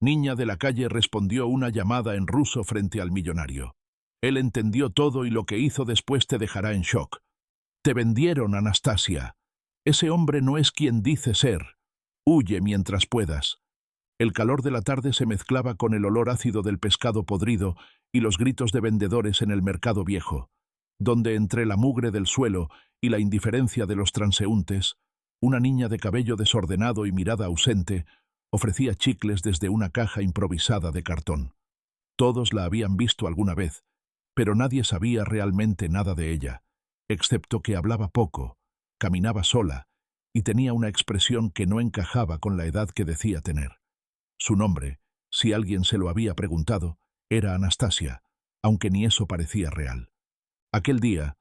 Niña de la calle respondió una llamada en ruso frente al millonario. Él entendió todo y lo que hizo después te dejará en shock. Te vendieron, Anastasia. Ese hombre no es quien dice ser. Huye mientras puedas. El calor de la tarde se mezclaba con el olor ácido del pescado podrido y los gritos de vendedores en el mercado viejo, donde entre la mugre del suelo y la indiferencia de los transeúntes, una niña de cabello desordenado y mirada ausente ofrecía chicles desde una caja improvisada de cartón. Todos la habían visto alguna vez, pero nadie sabía realmente nada de ella, excepto que hablaba poco, caminaba sola y tenía una expresión que no encajaba con la edad que decía tener. Su nombre, si alguien se lo había preguntado, era Anastasia, aunque ni eso parecía real. Aquel día,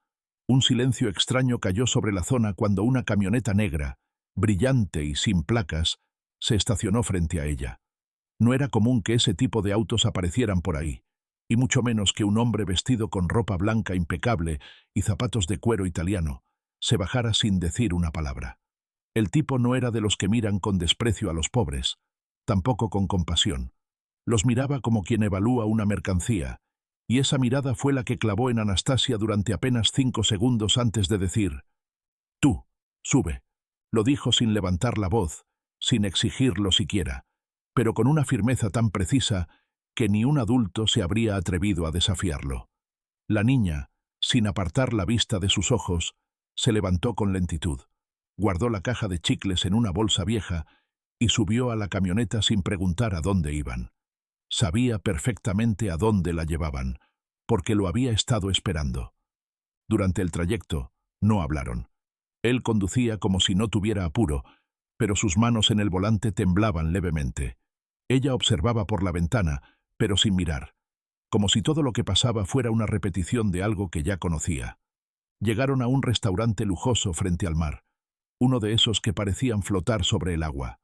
un silencio extraño cayó sobre la zona cuando una camioneta negra, brillante y sin placas, se estacionó frente a ella. No era común que ese tipo de autos aparecieran por ahí, y mucho menos que un hombre vestido con ropa blanca impecable y zapatos de cuero italiano se bajara sin decir una palabra. El tipo no era de los que miran con desprecio a los pobres, tampoco con compasión. Los miraba como quien evalúa una mercancía, y esa mirada fue la que clavó en Anastasia durante apenas 5 segundos antes de decir: «Tú, sube». Lo dijo sin levantar la voz, sin exigirlo siquiera, pero con una firmeza tan precisa que ni un adulto se habría atrevido a desafiarlo. La niña, sin apartar la vista de sus ojos, se levantó con lentitud, guardó la caja de chicles en una bolsa vieja y subió a la camioneta sin preguntar a dónde iban. Sabía perfectamente a dónde la llevaban, porque lo había estado esperando. Durante el trayecto, no hablaron. Él conducía como si no tuviera apuro, pero sus manos en el volante temblaban levemente. Ella observaba por la ventana, pero sin mirar, como si todo lo que pasaba fuera una repetición de algo que ya conocía. Llegaron a un restaurante lujoso frente al mar, uno de esos que parecían flotar sobre el agua.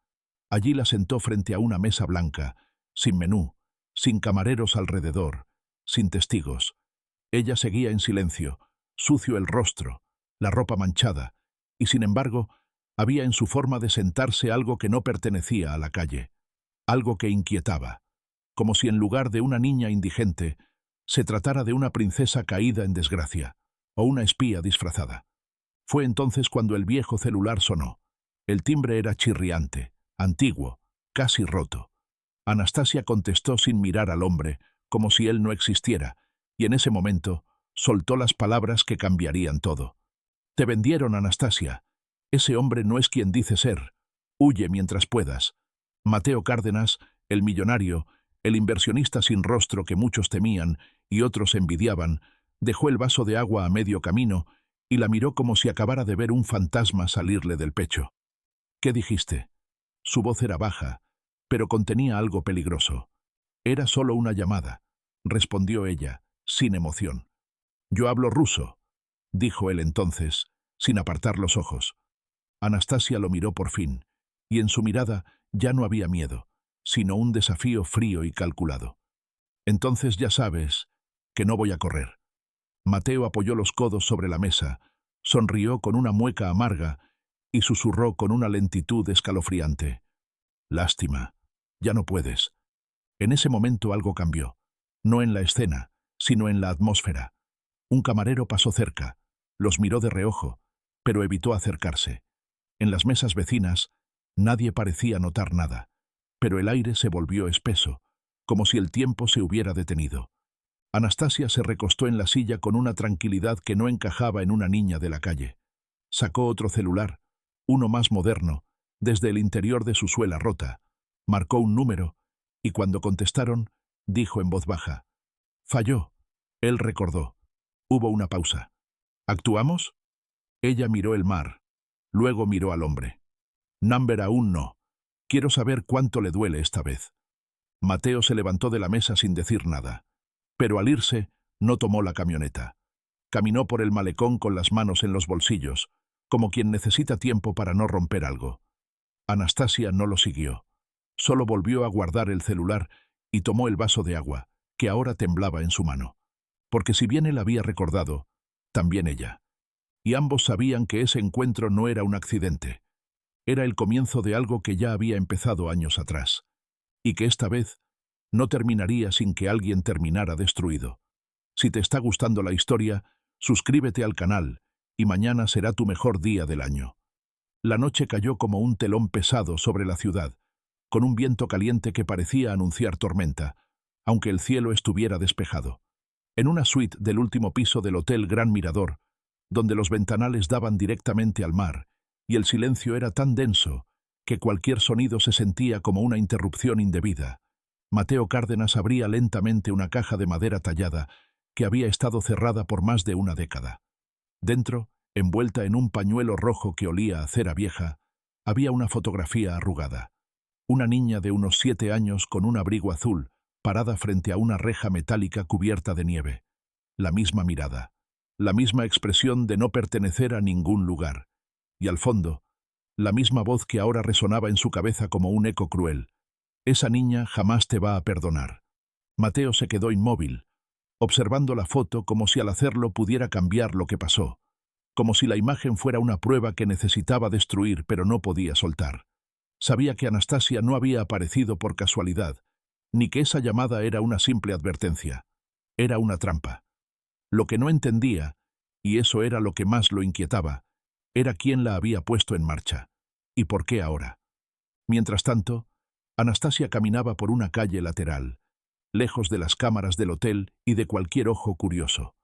Allí la sentó frente a una mesa blanca, sin menú, sin camareros alrededor, sin testigos. Ella seguía en silencio, sucio el rostro, la ropa manchada, y sin embargo, había en su forma de sentarse algo que no pertenecía a la calle, algo que inquietaba, como si en lugar de una niña indigente, se tratara de una princesa caída en desgracia, o una espía disfrazada. Fue entonces cuando el viejo celular sonó. El timbre era chirriante, antiguo, casi roto. Anastasia contestó sin mirar al hombre, como si él no existiera, y en ese momento soltó las palabras que cambiarían todo. «Te vendieron, Anastasia. Ese hombre no es quien dice ser. Huye mientras puedas». Mateo Cárdenas, el millonario, el inversionista sin rostro que muchos temían y otros envidiaban, dejó el vaso de agua a medio camino y la miró como si acabara de ver un fantasma salirle del pecho. «¿Qué dijiste?» Su voz era baja, pero contenía algo peligroso. «Era solo una llamada», respondió ella, sin emoción. «Yo hablo ruso», dijo él entonces, sin apartar los ojos. Anastasia lo miró por fin, y en su mirada ya no había miedo, sino un desafío frío y calculado. «Entonces ya sabes que no voy a correr». Mateo apoyó los codos sobre la mesa, sonrió con una mueca amarga y susurró con una lentitud escalofriante: «Lástima, ya no puedes». En ese momento algo cambió, no en la escena, sino en la atmósfera. Un camarero pasó cerca, los miró de reojo, pero evitó acercarse. En las mesas vecinas, nadie parecía notar nada, pero el aire se volvió espeso, como si el tiempo se hubiera detenido. Anastasia se recostó en la silla con una tranquilidad que no encajaba en una niña de la calle. Sacó otro celular, uno más moderno, desde el interior de su suela rota, marcó un número, y cuando contestaron, dijo en voz baja: «Falló». Él recordó. Hubo una pausa. «¿Actuamos?» Ella miró el mar, luego miró al hombre. «Number aún no. Quiero saber cuánto le duele esta vez». Mateo se levantó de la mesa sin decir nada, pero al irse no tomó la camioneta. Caminó por el malecón con las manos en los bolsillos, como quien necesita tiempo para no romper algo. Anastasia no lo siguió. Solo volvió a guardar el celular y tomó el vaso de agua, que ahora temblaba en su mano. Porque si bien él había recordado, también ella. Y ambos sabían que ese encuentro no era un accidente. Era el comienzo de algo que ya había empezado años atrás. y que esta vez no terminaría sin que alguien terminara destruido. Si te está gustando la historia, suscríbete al canal, y mañana será tu mejor día del año. La noche cayó como un telón pesado sobre la ciudad, con un viento caliente que parecía anunciar tormenta, aunque el cielo estuviera despejado. En una suite del último piso del Hotel Gran Mirador, donde los ventanales daban directamente al mar, y el silencio era tan denso que cualquier sonido se sentía como una interrupción indebida, Mateo Cárdenas abría lentamente una caja de madera tallada que había estado cerrada por más de una década. Dentro, envuelta en un pañuelo rojo que olía a cera vieja, había una fotografía arrugada. Una niña de unos 7 años con un abrigo azul, parada frente a una reja metálica cubierta de nieve. La misma mirada, la misma expresión de no pertenecer a ningún lugar. Y al fondo, la misma voz que ahora resonaba en su cabeza como un eco cruel. Esa niña jamás te va a perdonar. Mateo se quedó inmóvil, observando la foto como si al hacerlo pudiera cambiar lo que pasó, como si la imagen fuera una prueba que necesitaba destruir pero no podía soltar. Sabía que Anastasia no había aparecido por casualidad, ni que esa llamada era una simple advertencia. Era una trampa. Lo que no entendía, y eso era lo que más lo inquietaba, era quién la había puesto en marcha, y por qué ahora. Mientras tanto, Anastasia caminaba por una calle lateral, lejos de las cámaras del hotel y de cualquier ojo curioso.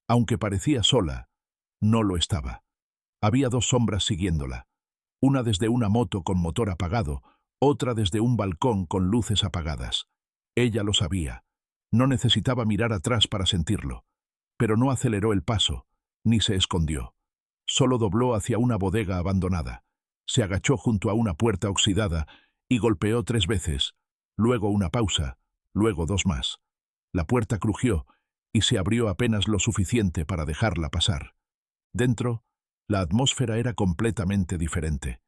Aunque parecía sola, no lo estaba. Había 2 sombras siguiéndola, una desde una moto con motor apagado, otra desde un balcón con luces apagadas. Ella lo sabía. No necesitaba mirar atrás para sentirlo. Pero no aceleró el paso, ni se escondió. Solo dobló hacia una bodega abandonada. Se agachó junto a una puerta oxidada y golpeó 3 veces, luego una pausa, luego 2 más. La puerta crujió y se abrió apenas lo suficiente para dejarla pasar. Dentro, la atmósfera era completamente diferente.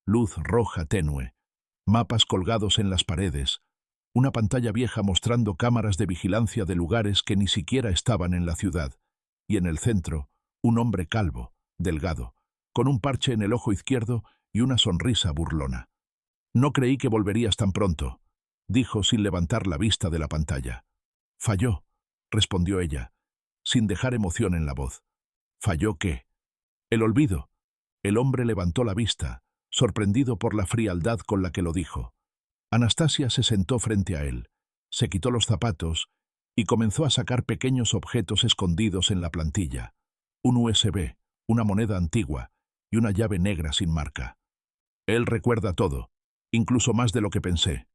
Luz roja tenue, mapas colgados en las paredes, una pantalla vieja mostrando cámaras de vigilancia de lugares que ni siquiera estaban en la ciudad, y en el centro, un hombre calvo, delgado, con un parche en el ojo izquierdo y una sonrisa burlona. «No creí que volverías tan pronto», dijo sin levantar la vista de la pantalla. «Falló», respondió ella, sin dejar emoción en la voz. «¿Falló qué?» «El olvido». El hombre levantó la vista, sorprendido por la frialdad con la que lo dijo. Anastasia se sentó frente a él, se quitó los zapatos y comenzó a sacar pequeños objetos escondidos en la plantilla. Un USB, una moneda antigua y una llave negra sin marca. «Él recuerda todo, incluso más de lo que pensé».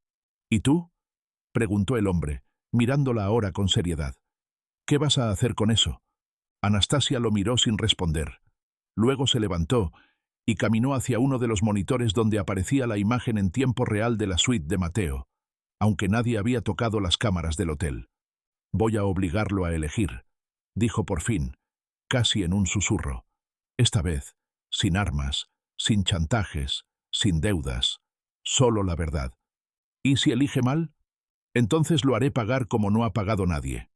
«¿Y tú?», preguntó el hombre, mirándola ahora con seriedad. «¿Qué vas a hacer con eso?». Anastasia lo miró sin responder. Luego se levantó y caminó hacia uno de los monitores donde aparecía la imagen en tiempo real de la suite de Mateo, aunque nadie había tocado las cámaras del hotel. «Voy a obligarlo a elegir», dijo por fin, casi en un susurro. Esta vez, sin armas, sin chantajes, sin deudas, solo la verdad. ¿Y si elige mal? Entonces lo haré pagar como no ha pagado nadie.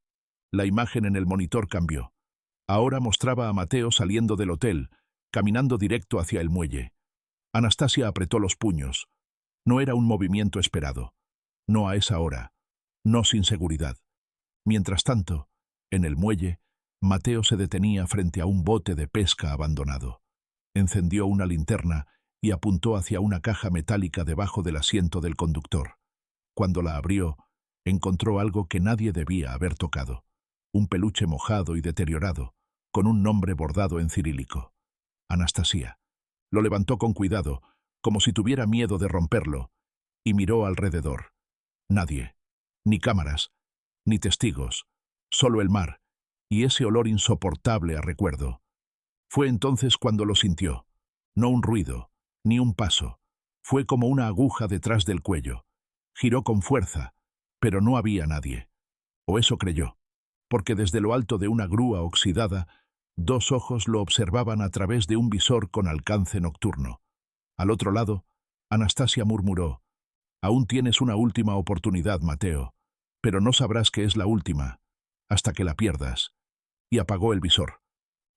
La imagen en el monitor cambió. Ahora mostraba a Mateo saliendo del hotel, caminando directo hacia el muelle. Anastasia apretó los puños. No era un movimiento esperado. No a esa hora. No sin seguridad. Mientras tanto, en el muelle, Mateo se detenía frente a un bote de pesca abandonado. Encendió una linterna y apuntó hacia una caja metálica debajo del asiento del conductor. Cuando la abrió, encontró algo que nadie debía haber tocado. Un peluche mojado y deteriorado, con un nombre bordado en cirílico. Anastasia. Lo levantó con cuidado, como si tuviera miedo de romperlo, y miró alrededor. Nadie. Ni cámaras, ni testigos. Solo el mar, y ese olor insoportable a recuerdo. Fue entonces cuando lo sintió. No un ruido, ni un paso. Fue como una aguja detrás del cuello. Giró con fuerza, pero no había nadie. O eso creyó, porque desde lo alto de una grúa oxidada, 2 ojos lo observaban a través de un visor con alcance nocturno. Al otro lado, Anastasia murmuró: «Aún tienes una última oportunidad, Mateo, pero no sabrás que es la última, hasta que la pierdas». Y apagó el visor.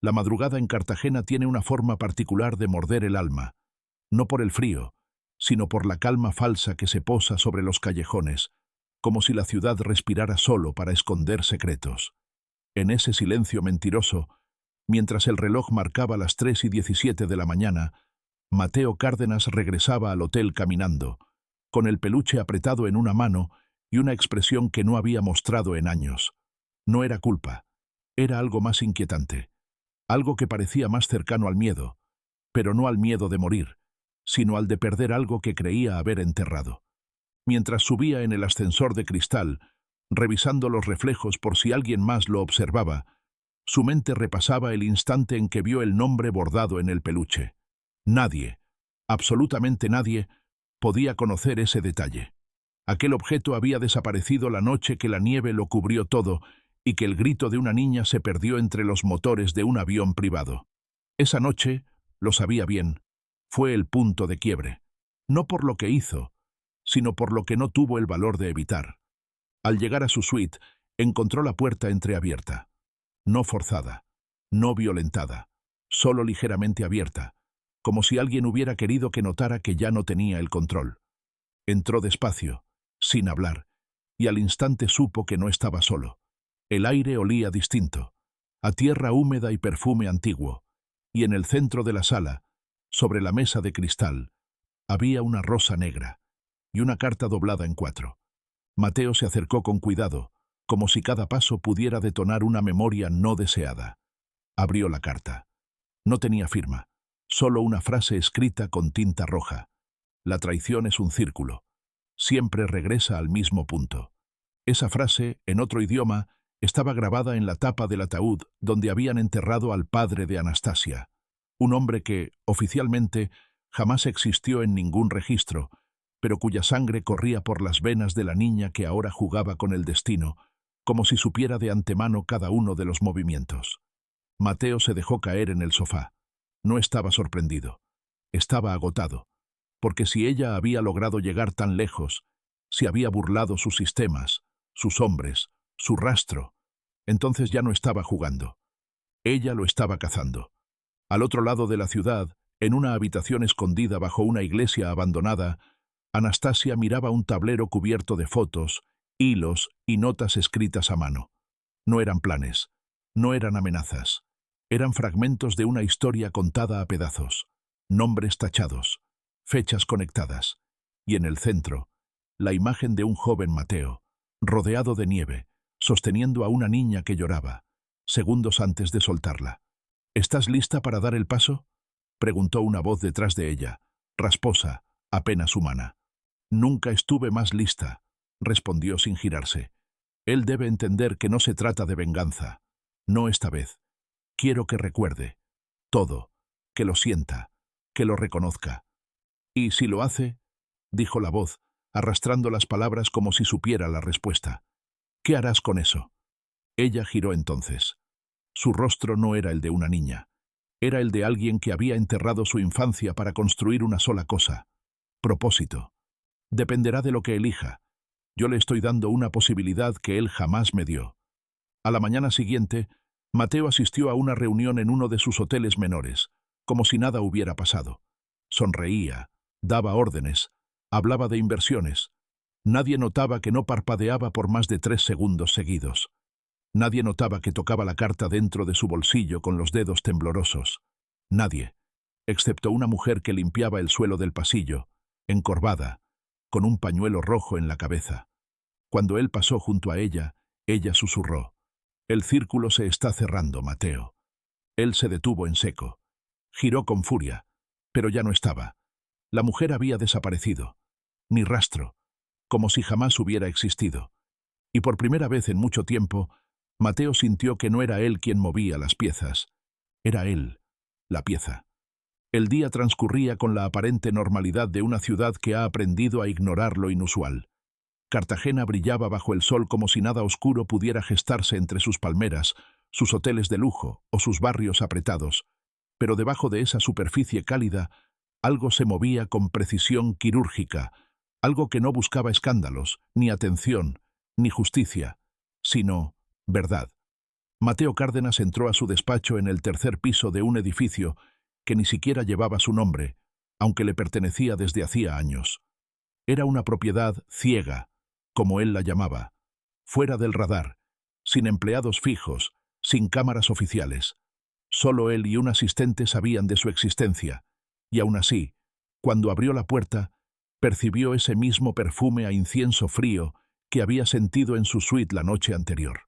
La madrugada en Cartagena tiene una forma particular de morder el alma, no por el frío, sino por la calma falsa que se posa sobre los callejones, como si la ciudad respirara solo para esconder secretos. En ese silencio mentiroso, mientras el reloj marcaba las 3:17 de la mañana, Mateo Cárdenas regresaba al hotel caminando, con el peluche apretado en una mano y una expresión que no había mostrado en años. No era culpa, era algo más inquietante, algo que parecía más cercano al miedo, pero no al miedo de morir, sino al de perder algo que creía haber enterrado. Mientras subía en el ascensor de cristal, revisando los reflejos por si alguien más lo observaba, su mente repasaba el instante en que vio el nombre bordado en el peluche. Nadie, absolutamente nadie, podía conocer ese detalle. Aquel objeto había desaparecido la noche que la nieve lo cubrió todo y que el grito de una niña se perdió entre los motores de un avión privado. Esa noche, lo sabía bien, fue el punto de quiebre. No por lo que hizo, sino por lo que no tuvo el valor de evitar. Al llegar a su suite, encontró la puerta entreabierta. No forzada, no violentada, solo ligeramente abierta, como si alguien hubiera querido que notara que ya no tenía el control. Entró despacio, sin hablar, y al instante supo que no estaba solo. El aire olía distinto, a tierra húmeda y perfume antiguo, y en el centro de la sala, sobre la mesa de cristal, había una rosa negra y una carta doblada en 4. Mateo se acercó con cuidado, como si cada paso pudiera detonar una memoria no deseada. Abrió la carta. No tenía firma, solo una frase escrita con tinta roja. La traición es un círculo. Siempre regresa al mismo punto. Esa frase, en otro idioma, estaba grabada en la tapa del ataúd donde habían enterrado al padre de Anastasia, un hombre que, oficialmente, jamás existió en ningún registro, pero cuya sangre corría por las venas de la niña que ahora jugaba con el destino, como si supiera de antemano cada uno de los movimientos. Mateo se dejó caer en el sofá. No estaba sorprendido. Estaba agotado, porque si ella había logrado llegar tan lejos, si había burlado sus sistemas, sus hombres, su rastro, entonces ya no estaba jugando. Ella lo estaba cazando. Al otro lado de la ciudad, en una habitación escondida bajo una iglesia abandonada, Anastasia miraba un tablero cubierto de fotos, hilos y notas escritas a mano. No eran planes, no eran amenazas, eran fragmentos de una historia contada a pedazos, nombres tachados, fechas conectadas, y en el centro, la imagen de un joven Mateo, rodeado de nieve, sosteniendo a una niña que lloraba, segundos antes de soltarla. ¿Estás lista para dar el paso?, preguntó una voz detrás de ella, rasposa, apenas humana. Nunca estuve más lista, respondió sin girarse. Él debe entender que no se trata de venganza. No esta vez. Quiero que recuerde. Todo. Que lo sienta. Que lo reconozca. Y si lo hace, dijo la voz, arrastrando las palabras como si supiera la respuesta. ¿Qué harás con eso? Ella giró entonces. Su rostro no era el de una niña. Era el de alguien que había enterrado su infancia para construir una sola cosa. Propósito. Dependerá de lo que elija. Yo le estoy dando una posibilidad que él jamás me dio. A la mañana siguiente, Mateo asistió a una reunión en uno de sus hoteles menores, como si nada hubiera pasado. Sonreía, daba órdenes, hablaba de inversiones. Nadie notaba que no parpadeaba por más de 3 segundos seguidos. Nadie notaba que tocaba la carta dentro de su bolsillo con los dedos temblorosos. Nadie, excepto una mujer que limpiaba el suelo del pasillo, encorvada, con un pañuelo rojo en la cabeza. Cuando él pasó junto a ella, ella susurró: «El círculo se está cerrando, Mateo». Él se detuvo en seco. Giró con furia, pero ya no estaba. La mujer había desaparecido. Ni rastro, como si jamás hubiera existido. Y por primera vez en mucho tiempo, Mateo sintió que no era él quien movía las piezas. Era él, la pieza. El día transcurría con la aparente normalidad de una ciudad que ha aprendido a ignorar lo inusual. Cartagena brillaba bajo el sol como si nada oscuro pudiera gestarse entre sus palmeras, sus hoteles de lujo o sus barrios apretados, pero debajo de esa superficie cálida, algo se movía con precisión quirúrgica, algo que no buscaba escándalos, ni atención, ni justicia, sino verdad. Mateo Cárdenas entró a su despacho en el tercer piso de un edificio que ni siquiera llevaba su nombre, aunque le pertenecía desde hacía años. Era una propiedad ciega, como él la llamaba, fuera del radar, sin empleados fijos, sin cámaras oficiales. Solo él y un asistente sabían de su existencia, y aún así, cuando abrió la puerta, percibió ese mismo perfume a incienso frío que había sentido en su suite la noche anterior.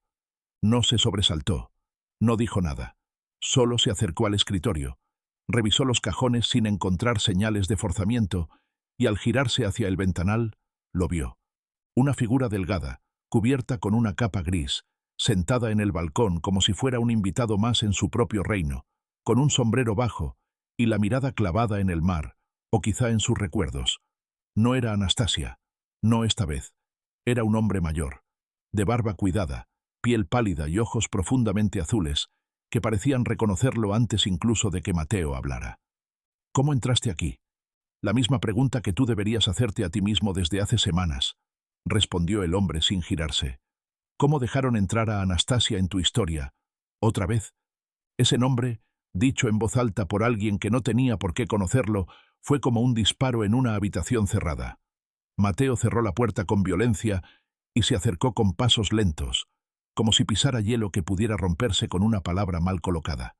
No se sobresaltó, no dijo nada, solo se acercó al escritorio, revisó los cajones sin encontrar señales de forzamiento y al girarse hacia el ventanal, lo vio. Una figura delgada, cubierta con una capa gris, sentada en el balcón como si fuera un invitado más en su propio reino, con un sombrero bajo y la mirada clavada en el mar, o quizá en sus recuerdos. No era Anastasia, no esta vez. Era un hombre mayor, de barba cuidada, piel pálida y ojos profundamente azules, que parecían reconocerlo antes incluso de que Mateo hablara. ¿Cómo entraste aquí? La misma pregunta que tú deberías hacerte a ti mismo desde hace semanas, respondió el hombre sin girarse. ¿Cómo dejaron entrar a Anastasia en tu historia? ¿Otra vez? Ese nombre, dicho en voz alta por alguien que no tenía por qué conocerlo, fue como un disparo en una habitación cerrada. Mateo cerró la puerta con violencia y se acercó con pasos lentos, como si pisara hielo que pudiera romperse con una palabra mal colocada.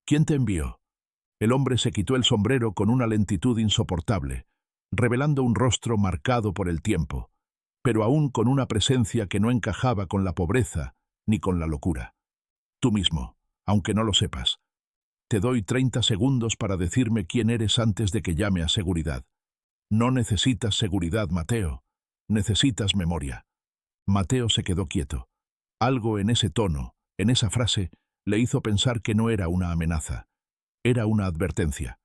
¿Quién te envió? El hombre se quitó el sombrero con una lentitud insoportable, revelando un rostro marcado por el tiempo, pero aún con una presencia que no encajaba con la pobreza ni con la locura. Tú mismo, aunque no lo sepas. Te doy 30 segundos para decirme quién eres antes de que llame a seguridad. No necesitas seguridad, Mateo. Necesitas memoria. Mateo se quedó quieto. Algo en ese tono, en esa frase, le hizo pensar que no era una amenaza. Era una advertencia.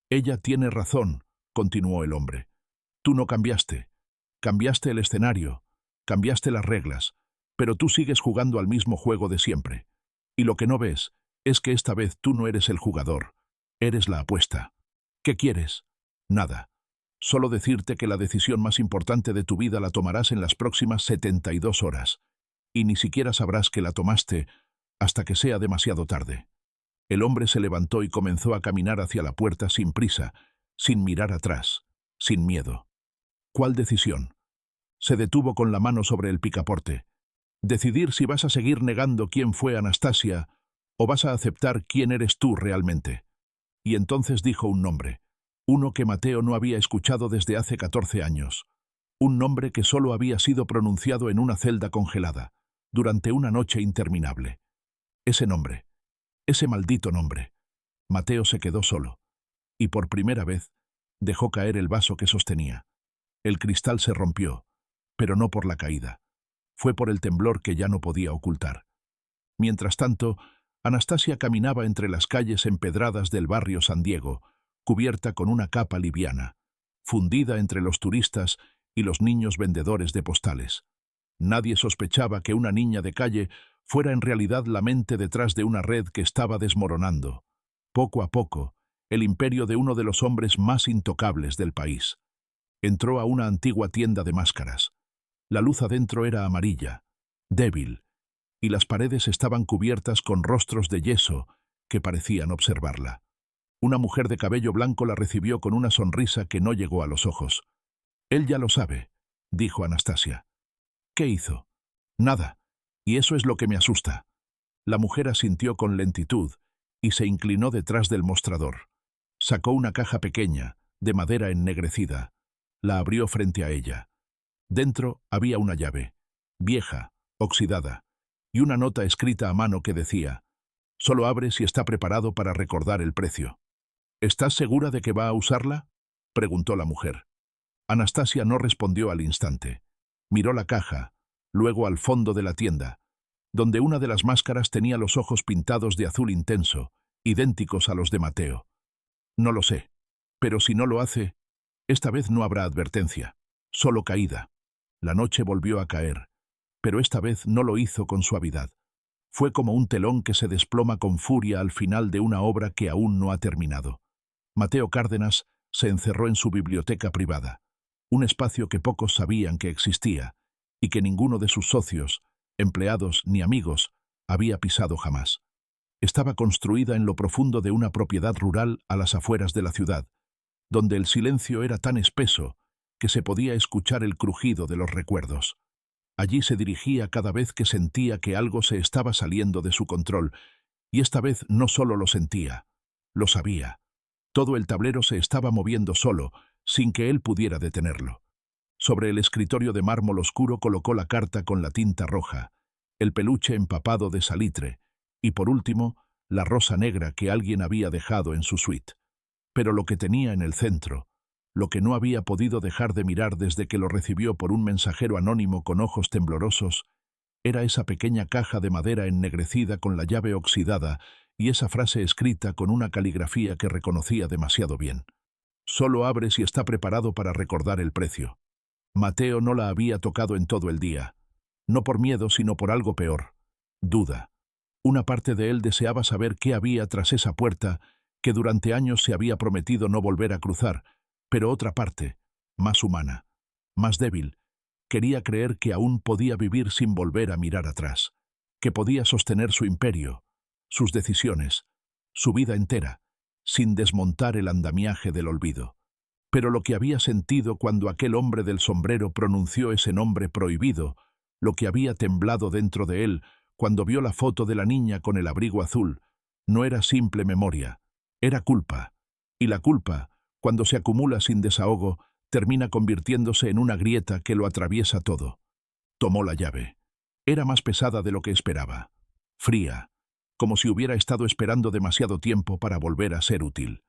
Ella tiene razón, continuó el hombre. Tú no cambiaste. Cambiaste el escenario, cambiaste las reglas, pero tú sigues jugando al mismo juego de siempre. Y lo que no ves es que esta vez tú no eres el jugador, eres la apuesta. ¿Qué quieres? Nada. Solo decirte que la decisión más importante de tu vida la tomarás en las próximas 72 horas, y ni siquiera sabrás que la tomaste hasta que sea demasiado tarde. El hombre se levantó y comenzó a caminar hacia la puerta sin prisa, sin mirar atrás, sin miedo. ¿Cuál decisión? Se detuvo con la mano sobre el picaporte. Decidir si vas a seguir negando quién fue Anastasia o vas a aceptar quién eres tú realmente. Y entonces dijo un nombre, uno que Mateo no había escuchado desde hace 14 años, un nombre que solo había sido pronunciado en una celda congelada, durante una noche interminable. Ese nombre, ese maldito nombre. Mateo se quedó solo, y por primera vez dejó caer el vaso que sostenía. El cristal se rompió, pero no por la caída. Fue por el temblor que ya no podía ocultar. Mientras tanto, Anastasia caminaba entre las calles empedradas del barrio San Diego, cubierta con una capa liviana, fundida entre los turistas y los niños vendedores de postales. Nadie sospechaba que una niña de calle fuera en realidad la mente detrás de una red que estaba desmoronando, poco a poco, el imperio de uno de los hombres más intocables del país. Entró a una antigua tienda de máscaras. La luz adentro era amarilla, débil, y las paredes estaban cubiertas con rostros de yeso que parecían observarla. Una mujer de cabello blanco la recibió con una sonrisa que no llegó a los ojos. «Él ya lo sabe», dijo Anastasia. «¿Qué hizo?» «Nada, y eso es lo que me asusta». La mujer asintió con lentitud y se inclinó detrás del mostrador. Sacó una caja pequeña, de madera ennegrecida. La abrió frente a ella. Dentro había una llave, vieja, oxidada, y una nota escrita a mano que decía: «Solo abre si está preparado para recordar el precio». «¿Estás segura de que va a usarla?», preguntó la mujer. Anastasia no respondió al instante. Miró la caja, luego al fondo de la tienda, donde una de las máscaras tenía los ojos pintados de azul intenso, idénticos a los de Mateo. «No lo sé, pero si no lo hace, esta vez no habrá advertencia, solo caída». La noche volvió a caer, pero esta vez no lo hizo con suavidad. Fue como un telón que se desploma con furia al final de una obra que aún no ha terminado. Mateo Cárdenas se encerró en su biblioteca privada, un espacio que pocos sabían que existía y que ninguno de sus socios, empleados ni amigos había pisado jamás. Estaba construida en lo profundo de una propiedad rural a las afueras de la ciudad, donde el silencio era tan espeso que se podía escuchar el crujido de los recuerdos. Allí se dirigía cada vez que sentía que algo se estaba saliendo de su control, y esta vez no solo lo sentía, lo sabía. Todo el tablero se estaba moviendo solo, sin que él pudiera detenerlo. Sobre el escritorio de mármol oscuro colocó la carta con la tinta roja, el peluche empapado de salitre, y por último, la rosa negra que alguien había dejado en su suite. Pero lo que tenía en el centro, lo que no había podido dejar de mirar desde que lo recibió por un mensajero anónimo con ojos temblorosos, era esa pequeña caja de madera ennegrecida con la llave oxidada y esa frase escrita con una caligrafía que reconocía demasiado bien. Solo abre si está preparado para recordar el precio. Mateo no la había tocado en todo el día, no por miedo sino por algo peor, duda. Una parte de él deseaba saber qué había tras esa puerta que durante años se había prometido no volver a cruzar, pero otra parte, más humana, más débil, quería creer que aún podía vivir sin volver a mirar atrás, que podía sostener su imperio, sus decisiones, su vida entera, sin desmontar el andamiaje del olvido. Pero lo que había sentido cuando aquel hombre del sombrero pronunció ese nombre prohibido, lo que había temblado dentro de él cuando vio la foto de la niña con el abrigo azul, no era simple memoria, era culpa. Y la culpa, cuando se acumula sin desahogo, termina convirtiéndose en una grieta que lo atraviesa todo. Tomó la llave. Era más pesada de lo que esperaba. Fría, como si hubiera estado esperando demasiado tiempo para volver a ser útil.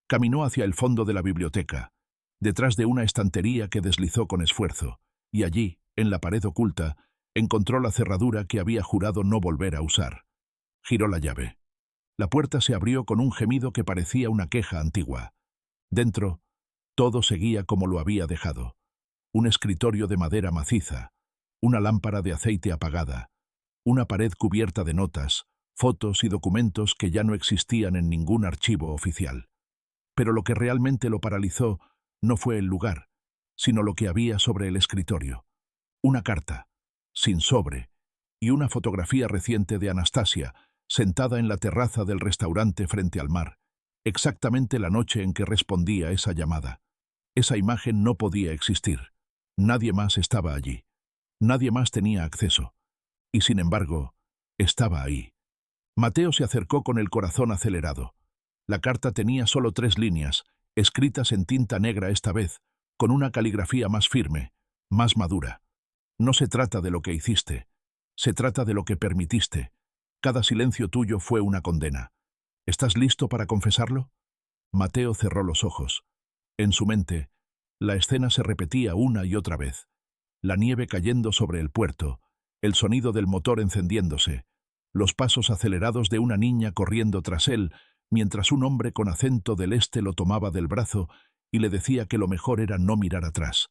Caminó hacia el fondo de la biblioteca, detrás de una estantería que deslizó con esfuerzo, y allí, en la pared oculta, encontró la cerradura que había jurado no volver a usar. Giró la llave. La puerta se abrió con un gemido que parecía una queja antigua. Dentro, todo seguía como lo había dejado. Un escritorio de madera maciza, una lámpara de aceite apagada, una pared cubierta de notas, fotos y documentos que ya no existían en ningún archivo oficial. Pero lo que realmente lo paralizó no fue el lugar, sino lo que había sobre el escritorio. Una carta, sin sobre, y una fotografía reciente de Anastasia, sentada en la terraza del restaurante frente al mar, exactamente la noche en que respondía esa llamada. Esa imagen no podía existir. Nadie más estaba allí. Nadie más tenía acceso. Y sin embargo, estaba ahí. Mateo se acercó con el corazón acelerado. La carta tenía solo 3 líneas, escritas en tinta negra esta vez, con una caligrafía más firme, más madura. No se trata de lo que hiciste, se trata de lo que permitiste. Cada silencio tuyo fue una condena. ¿Estás listo para confesarlo? Mateo cerró los ojos. En su mente, la escena se repetía una y otra vez. La nieve cayendo sobre el puerto, el sonido del motor encendiéndose, los pasos acelerados de una niña corriendo tras él, mientras un hombre con acento del este lo tomaba del brazo y le decía que lo mejor era no mirar atrás.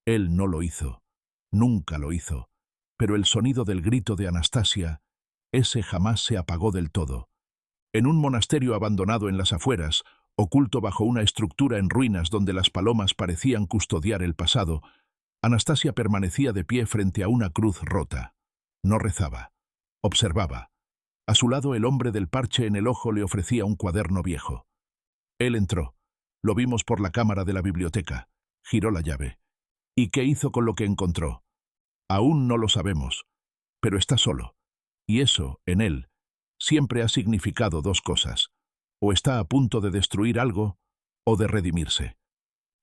Él no lo hizo. Nunca lo hizo. Pero el sonido del grito de Anastasia, ese jamás se apagó del todo. En un monasterio abandonado en las afueras, oculto bajo una estructura en ruinas donde las palomas parecían custodiar el pasado, Anastasia permanecía de pie frente a una cruz rota. No rezaba. Observaba. A su lado el hombre del parche en el ojo le ofrecía un cuaderno viejo. Él entró. Lo vimos por la cámara de la biblioteca. Giró la llave. ¿Y qué hizo con lo que encontró? Aún no lo sabemos. Pero está solo. Y eso, en él, siempre ha significado 2 cosas. O está a punto de destruir algo, o de redimirse.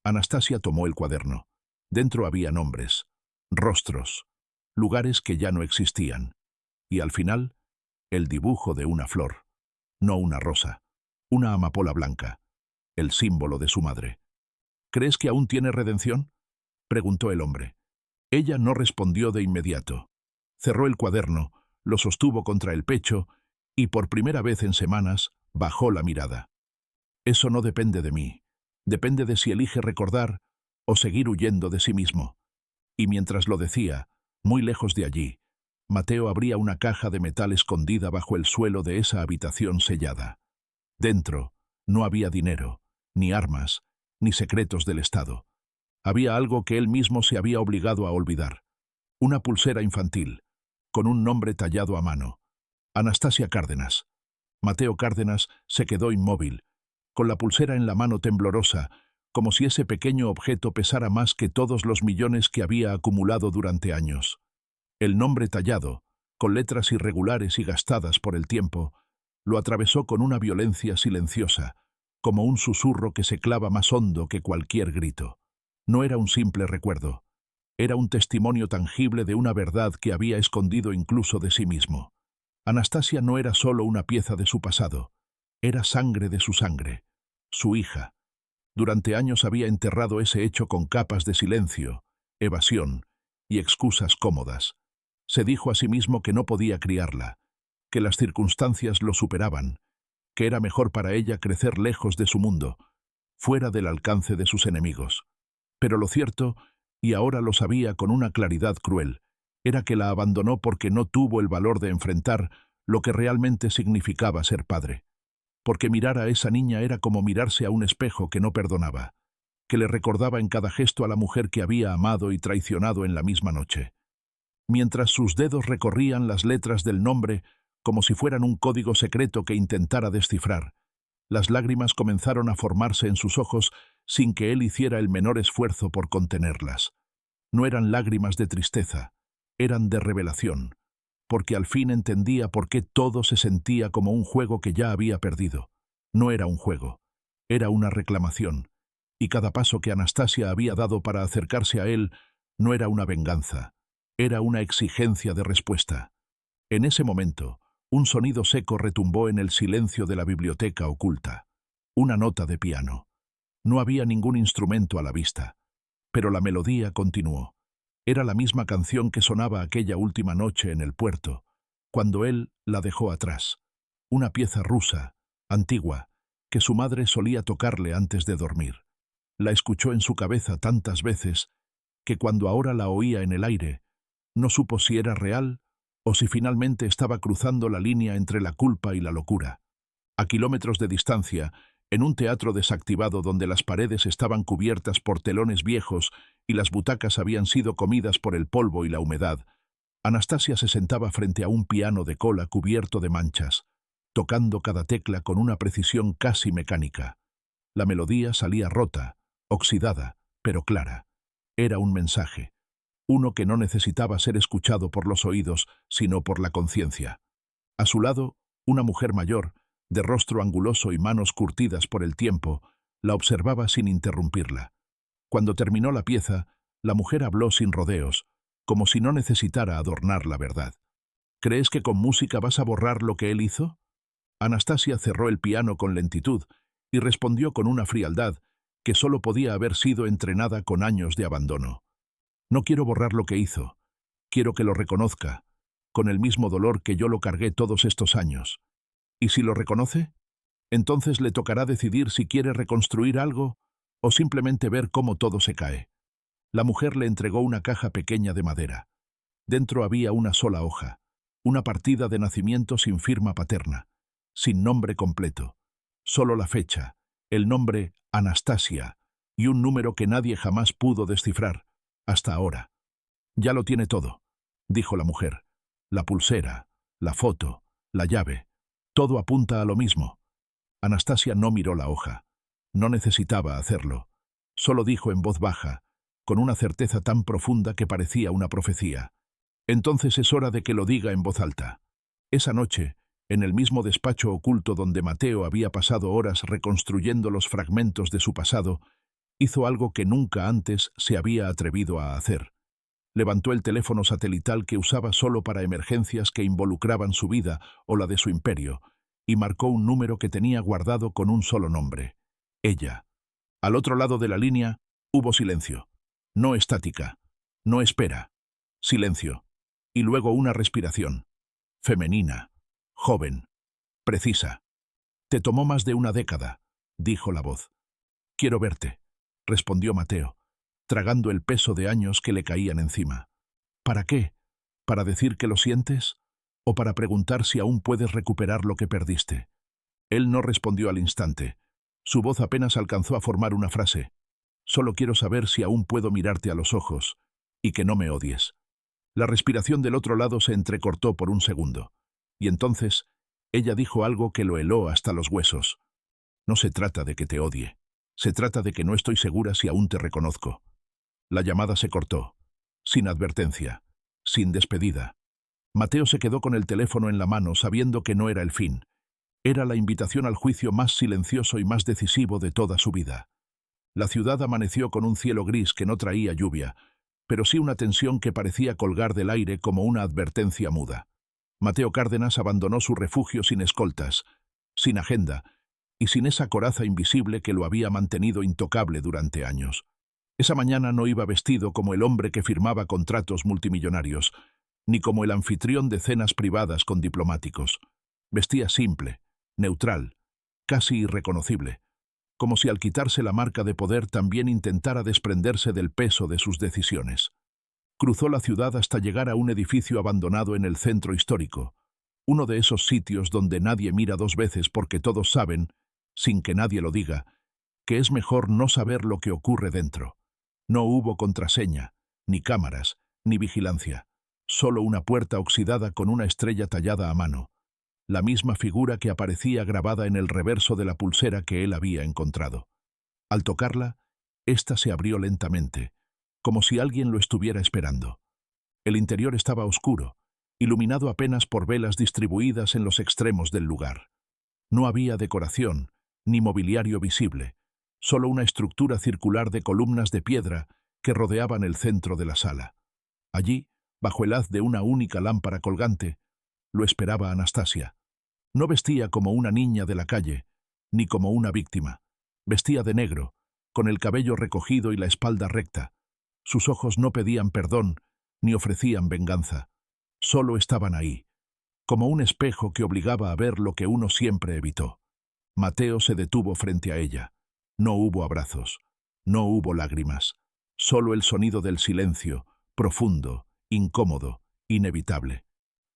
Anastasia tomó el cuaderno. Dentro había nombres, rostros, lugares que ya no existían. Y al final, el dibujo de una flor. No una rosa, una amapola blanca, el símbolo de su madre. ¿Crees que aún tiene redención?, preguntó el hombre. Ella no respondió de inmediato. Cerró el cuaderno, lo sostuvo contra el pecho y por primera vez en semanas bajó la mirada. Eso no depende de mí. Depende de si elige recordar o seguir huyendo de sí mismo. Y mientras lo decía, muy lejos de allí, Mateo abría una caja de metal escondida bajo el suelo de esa habitación sellada. Dentro no había dinero, ni armas, ni secretos del Estado. Había algo que él mismo se había obligado a olvidar. Una pulsera infantil, con un nombre tallado a mano. Anastasia Cárdenas. Mateo Cárdenas se quedó inmóvil, con la pulsera en la mano temblorosa, como si ese pequeño objeto pesara más que todos los millones que había acumulado durante años. El nombre tallado, con letras irregulares y gastadas por el tiempo, lo atravesó con una violencia silenciosa, como un susurro que se clava más hondo que cualquier grito. No era un simple recuerdo. Era un testimonio tangible de una verdad que había escondido incluso de sí mismo. Anastasia no era solo una pieza de su pasado, era sangre de su sangre, su hija. Durante años había enterrado ese hecho con capas de silencio, evasión y excusas cómodas. Se dijo a sí mismo que no podía criarla, que las circunstancias lo superaban, que era mejor para ella crecer lejos de su mundo, fuera del alcance de sus enemigos. Pero lo cierto, y ahora lo sabía con una claridad cruel, era que la abandonó porque no tuvo el valor de enfrentar lo que realmente significaba ser padre. Porque mirar a esa niña era como mirarse a un espejo que no perdonaba, que le recordaba en cada gesto a la mujer que había amado y traicionado en la misma noche. Mientras sus dedos recorrían las letras del nombre como si fueran un código secreto que intentara descifrar, las lágrimas comenzaron a formarse en sus ojos sin que él hiciera el menor esfuerzo por contenerlas. No eran lágrimas de tristeza, eran de revelación, porque al fin entendía por qué todo se sentía como un juego que ya había perdido. No era un juego, era una reclamación, y cada paso que Anastasia había dado para acercarse a él no era una venganza, era una exigencia de respuesta. En ese momento, un sonido seco retumbó en el silencio de la biblioteca oculta. Una nota de piano. No había ningún instrumento a la vista, pero la melodía continuó. Era la misma canción que sonaba aquella última noche en el puerto, cuando él la dejó atrás. Una pieza rusa, antigua, que su madre solía tocarle antes de dormir. La escuchó en su cabeza tantas veces que cuando ahora la oía en el aire, no supo si era real o si finalmente estaba cruzando la línea entre la culpa y la locura. A kilómetros de distancia, en un teatro desactivado donde las paredes estaban cubiertas por telones viejos y las butacas habían sido comidas por el polvo y la humedad, Anastasia se sentaba frente a un piano de cola cubierto de manchas, tocando cada tecla con una precisión casi mecánica. La melodía salía rota, oxidada, pero clara. Era un mensaje, uno que no necesitaba ser escuchado por los oídos, sino por la conciencia. A su lado, una mujer mayor, de rostro anguloso y manos curtidas por el tiempo, la observaba sin interrumpirla. Cuando terminó la pieza, la mujer habló sin rodeos, como si no necesitara adornar la verdad. ¿Crees que con música vas a borrar lo que él hizo? Anastasia cerró el piano con lentitud y respondió con una frialdad que solo podía haber sido entrenada con años de abandono. No quiero borrar lo que hizo. Quiero que lo reconozca, con el mismo dolor que yo lo cargué todos estos años. ¿Y si lo reconoce? Entonces le tocará decidir si quiere reconstruir algo o simplemente ver cómo todo se cae. La mujer le entregó una caja pequeña de madera. Dentro había una sola hoja, una partida de nacimiento sin firma paterna, sin nombre completo, solo la fecha, el nombre Anastasia y un número que nadie jamás pudo descifrar, hasta ahora. Ya lo tiene todo, dijo la mujer. La pulsera, la foto, la llave, todo apunta a lo mismo. Anastasia no miró la hoja. No necesitaba hacerlo. Solo dijo en voz baja, con una certeza tan profunda que parecía una profecía. Entonces es hora de que lo diga en voz alta. Esa noche, en el mismo despacho oculto donde Mateo había pasado horas reconstruyendo los fragmentos de su pasado, hizo algo que nunca antes se había atrevido a hacer. Levantó el teléfono satelital que usaba solo para emergencias que involucraban su vida o la de su imperio, y marcó un número que tenía guardado con un solo nombre. Ella. Al otro lado de la línea, hubo silencio. No estática. No espera. Silencio. Y luego una respiración. Femenina. Joven. Precisa. Te tomó más de una década, dijo la voz. Quiero verte, respondió Mateo, tragando el peso de años que le caían encima. ¿Para qué? ¿Para decir que lo sientes? ¿O para preguntar si aún puedes recuperar lo que perdiste? Él no respondió al instante. Su voz apenas alcanzó a formar una frase. Solo quiero saber si aún puedo mirarte a los ojos, y que no me odies. La respiración del otro lado se entrecortó por un segundo, y entonces ella dijo algo que lo heló hasta los huesos. No se trata de que te odie. Se trata de que no estoy segura si aún te reconozco. La llamada se cortó, sin advertencia, sin despedida. Mateo se quedó con el teléfono en la mano sabiendo que no era el fin. Era la invitación al juicio más silencioso y más decisivo de toda su vida. La ciudad amaneció con un cielo gris que no traía lluvia, pero sí una tensión que parecía colgar del aire como una advertencia muda. Mateo Cárdenas abandonó su refugio sin escoltas, sin agenda y sin esa coraza invisible que lo había mantenido intocable durante años. Esa mañana no iba vestido como el hombre que firmaba contratos multimillonarios, ni como el anfitrión de cenas privadas con diplomáticos. Vestía simple, neutral, casi irreconocible, como si al quitarse la marca de poder también intentara desprenderse del peso de sus decisiones. Cruzó la ciudad hasta llegar a un edificio abandonado en el centro histórico, uno de esos sitios donde nadie mira dos veces porque todos saben, sin que nadie lo diga, que es mejor no saber lo que ocurre dentro. No hubo contraseña, ni cámaras, ni vigilancia, solo una puerta oxidada con una estrella tallada a mano, la misma figura que aparecía grabada en el reverso de la pulsera que él había encontrado. Al tocarla, ésta se abrió lentamente, como si alguien lo estuviera esperando. El interior estaba oscuro, iluminado apenas por velas distribuidas en los extremos del lugar. No había decoración, ni mobiliario visible, solo una estructura circular de columnas de piedra que rodeaban el centro de la sala. Allí, bajo el haz de una única lámpara colgante, lo esperaba Anastasia. No vestía como una niña de la calle, ni como una víctima. Vestía de negro, con el cabello recogido y la espalda recta. Sus ojos no pedían perdón, ni ofrecían venganza. Solo estaban ahí, como un espejo que obligaba a ver lo que uno siempre evitó. Mateo se detuvo frente a ella. No hubo abrazos, no hubo lágrimas, solo el sonido del silencio, profundo, incómodo, inevitable.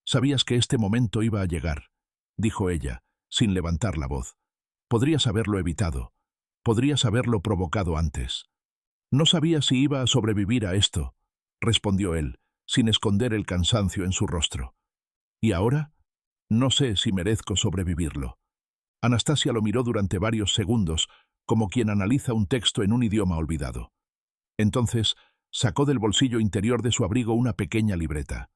«Sabías que este momento iba a llegar», dijo ella, sin levantar la voz. «Podrías haberlo evitado, podrías haberlo provocado antes». «No sabía si iba a sobrevivir a esto», respondió él, sin esconder el cansancio en su rostro. «¿Y ahora? No sé si merezco sobrevivirlo». Anastasia lo miró durante varios segundos, como quien analiza un texto en un idioma olvidado. Entonces, sacó del bolsillo interior de su abrigo una pequeña libreta.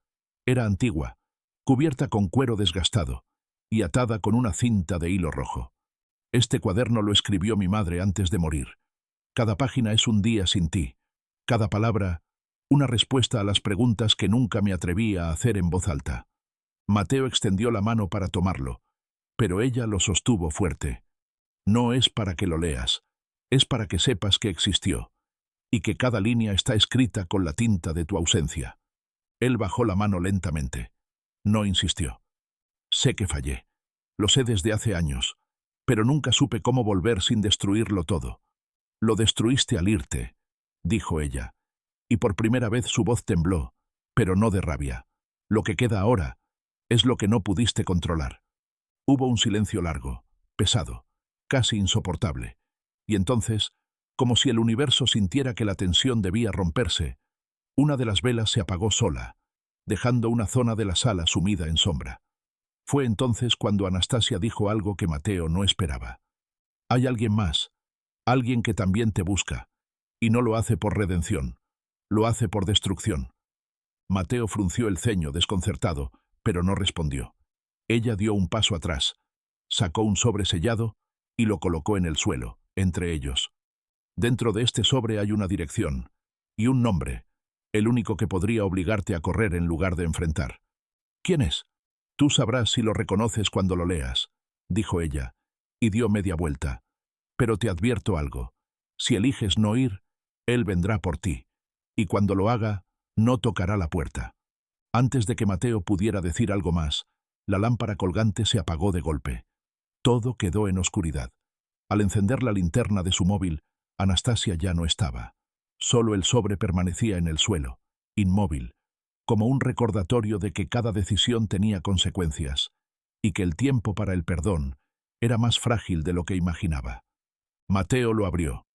Era antigua, cubierta con cuero desgastado y atada con una cinta de hilo rojo. «Este cuaderno lo escribió mi madre antes de morir. Cada página es un día sin ti. Cada palabra, una respuesta a las preguntas que nunca me atreví a hacer en voz alta». Mateo extendió la mano para tomarlo, pero ella lo sostuvo fuerte. «No es para que lo leas, es para que sepas que existió, y que cada línea está escrita con la tinta de tu ausencia». Él bajó la mano lentamente. No insistió. «Sé que fallé. Lo sé desde hace años, pero nunca supe cómo volver sin destruirlo todo. Lo destruiste al irte», dijo ella, y por primera vez su voz tembló, pero no de rabia. «Lo que queda ahora es lo que no pudiste controlar». Hubo un silencio largo, pesado, casi insoportable, y entonces, como si el universo sintiera que la tensión debía romperse, una de las velas se apagó sola, dejando una zona de la sala sumida en sombra. Fue entonces cuando Anastasia dijo algo que Mateo no esperaba. «Hay alguien más, alguien que también te busca, y no lo hace por redención, lo hace por destrucción». Mateo frunció el ceño, desconcertado, pero no respondió. Ella dio un paso atrás, sacó un sobre sellado y lo colocó en el suelo, entre ellos. «Dentro de este sobre hay una dirección y un nombre, el único que podría obligarte a correr en lugar de enfrentar». «¿Quién es?» «Tú sabrás si lo reconoces cuando lo leas», dijo ella, y dio media vuelta. «Pero te advierto algo. Si eliges no ir, él vendrá por ti, y cuando lo haga, no tocará la puerta». Antes de que Mateo pudiera decir algo más, la lámpara colgante se apagó de golpe. Todo quedó en oscuridad. Al encender la linterna de su móvil, Anastasia ya no estaba. Solo el sobre permanecía en el suelo, inmóvil, como un recordatorio de que cada decisión tenía consecuencias, y que el tiempo para el perdón era más frágil de lo que imaginaba. Mateo lo abrió.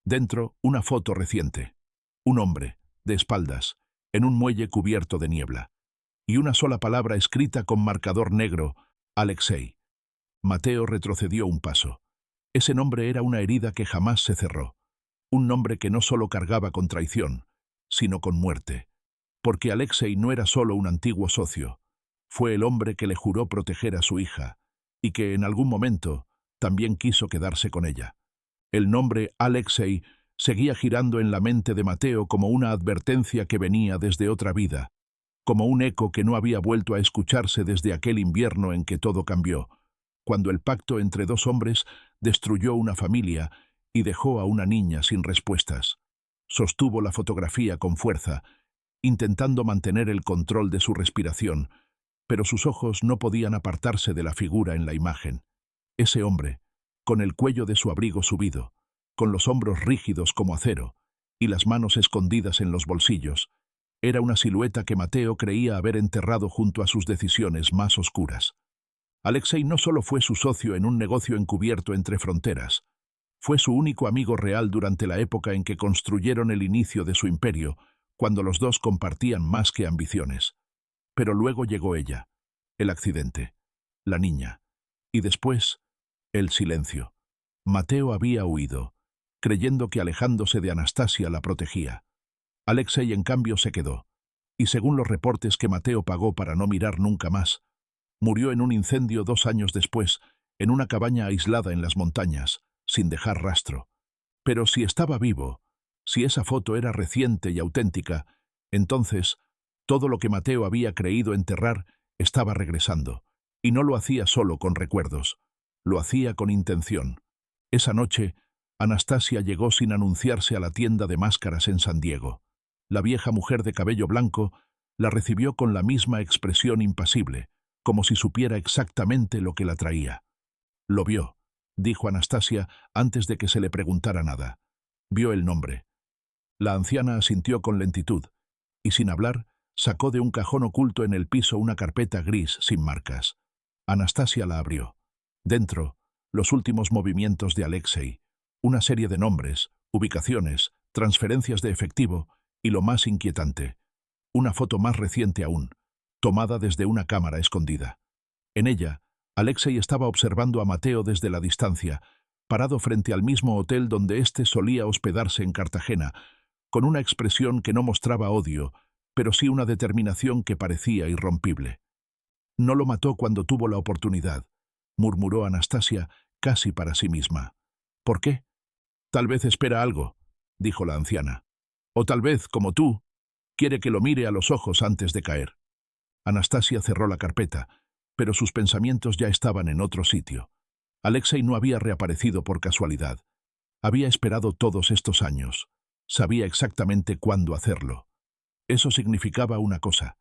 Dentro, una foto reciente. Un hombre, de espaldas, en un muelle cubierto de niebla. Y una sola palabra escrita con marcador negro: «Alexei». Mateo retrocedió un paso. Ese nombre era una herida que jamás se cerró. Un nombre que no solo cargaba con traición, sino con muerte. Porque Alexei no era solo un antiguo socio, fue el hombre que le juró proteger a su hija, y que en algún momento también quiso quedarse con ella. El nombre Alexei seguía girando en la mente de Mateo como una advertencia que venía desde otra vida, como un eco que no había vuelto a escucharse desde aquel invierno en que todo cambió, cuando el pacto entre dos hombres destruyó una familia y dejó a una niña sin respuestas. Sostuvo la fotografía con fuerza, intentando mantener el control de su respiración, pero sus ojos no podían apartarse de la figura en la imagen. Ese hombre, con el cuello de su abrigo subido, con los hombros rígidos como acero y las manos escondidas en los bolsillos, era una silueta que Mateo creía haber enterrado junto a sus decisiones más oscuras. Alexei no solo fue su socio en un negocio encubierto entre fronteras, fue su único amigo real durante la época en que construyeron el inicio de su imperio, cuando los dos compartían más que ambiciones. Pero luego llegó ella, el accidente, la niña, y después, el silencio. Mateo había huido, creyendo que alejándose de Anastasia la protegía. Alexei, en cambio, se quedó, y según los reportes que Mateo pagó para no mirar nunca más, murió en un incendio 2 años después, en una cabaña aislada en las montañas, sin dejar rastro. Pero si estaba vivo, si esa foto era reciente y auténtica, entonces todo lo que Mateo había creído enterrar estaba regresando, y no lo hacía solo con recuerdos, lo hacía con intención. Esa noche, Anastasia llegó sin anunciarse a la tienda de máscaras en San Diego. La vieja mujer de cabello blanco la recibió con la misma expresión impasible, como si supiera exactamente lo que la traía. Lo vio, dijo Anastasia antes de que se le preguntara nada. Vio el nombre. La anciana asintió con lentitud, y sin hablar, sacó de un cajón oculto en el piso una carpeta gris sin marcas. Anastasia la abrió. Dentro, los últimos movimientos de Alexei, una serie de nombres, ubicaciones, transferencias de efectivo y lo más inquietante, una foto más reciente aún, tomada desde una cámara escondida. En ella, Alexei estaba observando a Mateo desde la distancia, parado frente al mismo hotel donde éste solía hospedarse en Cartagena, con una expresión que no mostraba odio, pero sí una determinación que parecía irrompible. No lo mató cuando tuvo la oportunidad, murmuró Anastasia casi para sí misma. ¿Por qué? Tal vez espera algo, dijo la anciana. O tal vez, como tú, quiere que lo mire a los ojos antes de caer. Anastasia cerró la carpeta, pero sus pensamientos ya estaban en otro sitio. Alexei no había reaparecido por casualidad. Había esperado todos estos años. Sabía exactamente cuándo hacerlo. Eso significaba una cosa.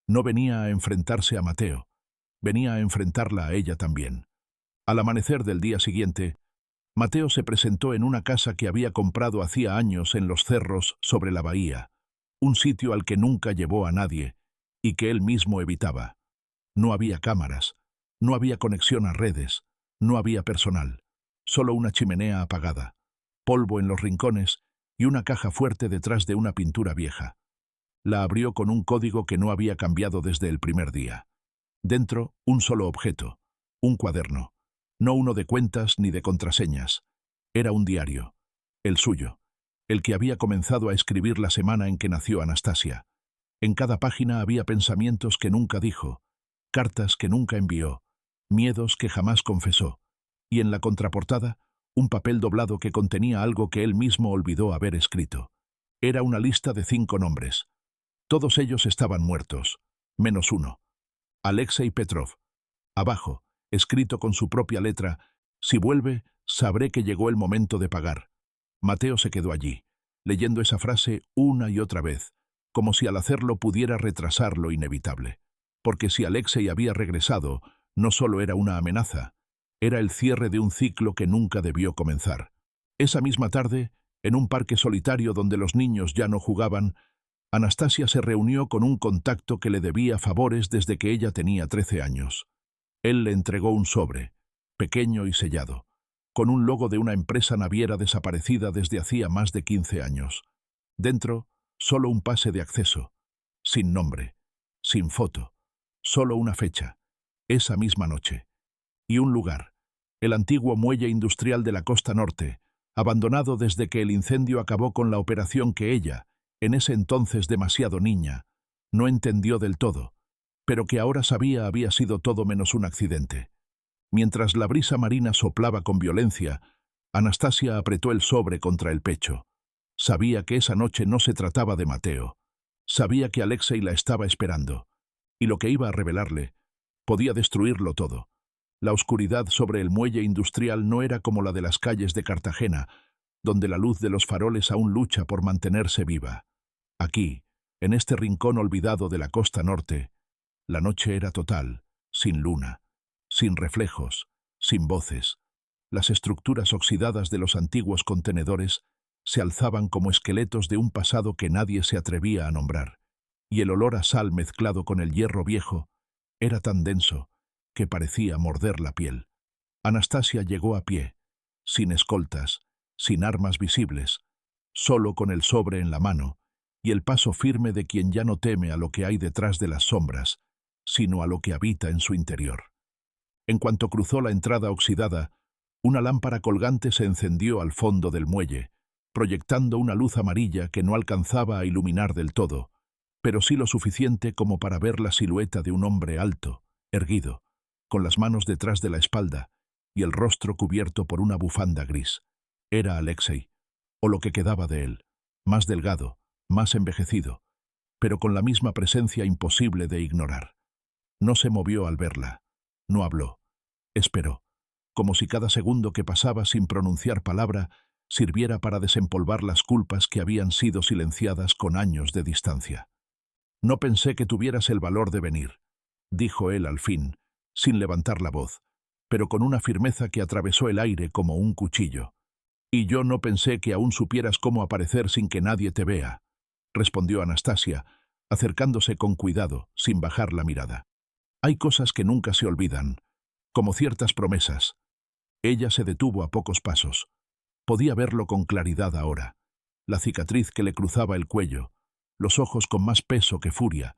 No venía a enfrentarse a Mateo. Venía a enfrentarla a ella también. Al amanecer del día siguiente, Mateo se presentó en una casa que había comprado hacía años en los cerros sobre la bahía, un sitio al que nunca llevó a nadie y que él mismo evitaba. No había cámaras, no había conexión a redes, no había personal, solo una chimenea apagada, polvo en los rincones y una caja fuerte detrás de una pintura vieja. La abrió con un código que no había cambiado desde el primer día. Dentro, un solo objeto, un cuaderno, no uno de cuentas ni de contraseñas. Era un diario, el suyo, el que había comenzado a escribir la semana en que nació Anastasia. En cada página había pensamientos que nunca dijo, cartas que nunca envió, miedos que jamás confesó, y en la contraportada, un papel doblado que contenía algo que él mismo olvidó haber escrito. Era una lista de 5 nombres. Todos ellos estaban muertos, menos uno. Alexei Petrov. Abajo, escrito con su propia letra, si vuelve, sabré que llegó el momento de pagar. Mateo se quedó allí, leyendo esa frase una y otra vez, como si al hacerlo pudiera retrasar lo inevitable. Porque si Alexei había regresado, no solo era una amenaza, era el cierre de un ciclo que nunca debió comenzar. Esa misma tarde, en un parque solitario donde los niños ya no jugaban, Anastasia se reunió con un contacto que le debía favores desde que ella tenía 13 años. Él le entregó un sobre, pequeño y sellado, con un logo de una empresa naviera desaparecida desde hacía más de 15 años. Dentro, solo un pase de acceso, sin nombre, sin foto, solo una fecha, esa misma noche, y un lugar, el antiguo muelle industrial de la costa norte, abandonado desde que el incendio acabó con la operación que ella, en ese entonces demasiado niña, no entendió del todo, pero que ahora sabía había sido todo menos un accidente. Mientras la brisa marina soplaba con violencia, Anastasia apretó el sobre contra el pecho. Sabía que esa noche no se trataba de Mateo. Sabía que Alexei la estaba esperando, y lo que iba a revelarle podía destruirlo todo. La oscuridad sobre el muelle industrial no era como la de las calles de Cartagena, donde la luz de los faroles aún lucha por mantenerse viva. Aquí, en este rincón olvidado de la costa norte, la noche era total, sin luna, sin reflejos, sin voces. Las estructuras oxidadas de los antiguos contenedores se alzaban como esqueletos de un pasado que nadie se atrevía a nombrar, y el olor a sal mezclado con el hierro viejo era tan denso que parecía morder la piel. Anastasia llegó a pie, sin escoltas, sin armas visibles, solo con el sobre en la mano y el paso firme de quien ya no teme a lo que hay detrás de las sombras, sino a lo que habita en su interior. En cuanto cruzó la entrada oxidada, una lámpara colgante se encendió al fondo del muelle, proyectando una luz amarilla que no alcanzaba a iluminar del todo, pero sí lo suficiente como para ver la silueta de un hombre alto, erguido, con las manos detrás de la espalda y el rostro cubierto por una bufanda gris. Era Alexei, o lo que quedaba de él, más delgado, más envejecido, pero con la misma presencia imposible de ignorar. No se movió al verla, no habló, esperó, como si cada segundo que pasaba sin pronunciar palabra sirviera para desempolvar las culpas que habían sido silenciadas con años de distancia. «No pensé que tuvieras el valor de venir», dijo él al fin, sin levantar la voz, pero con una firmeza que atravesó el aire como un cuchillo. «Y yo no pensé que aún supieras cómo aparecer sin que nadie te vea», respondió Anastasia, acercándose con cuidado, sin bajar la mirada. «Hay cosas que nunca se olvidan, como ciertas promesas». Ella se detuvo a pocos pasos. Podía verlo con claridad ahora. La cicatriz que le cruzaba el cuello, los ojos con más peso que furia,